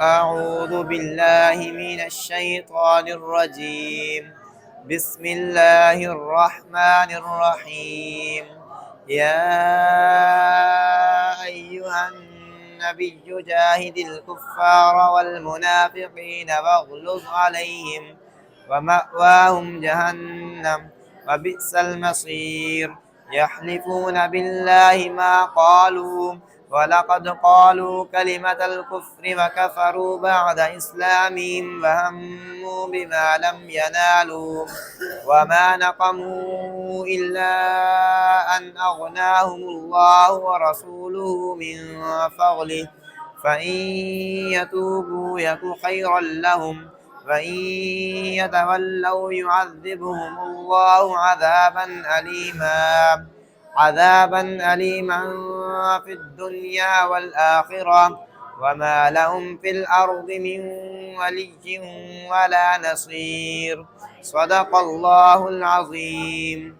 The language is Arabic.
أعوذ بالله من الشيطان الرجيم. بسم الله الرحمن الرحيم. يا أيها النبي جاهد الكفار والمنافقين واغلظ عليهم ومأواهم جهنم وبئس المصير. يحلفون بالله ما قالوا ولقد قالوا كلمة الكفر وكفروا بعد إسلامهم وهموا بما لم ينالوا وما نقموا إلا أن أغناهم الله ورسوله من فضله فإن يتوبوا يك خيرا لهم وإن يتولوا يعذبهم الله عذابا أليما في الدنيا والآخرة وما لهم في الأرض من ولي ولا نصير. صدق الله العظيم.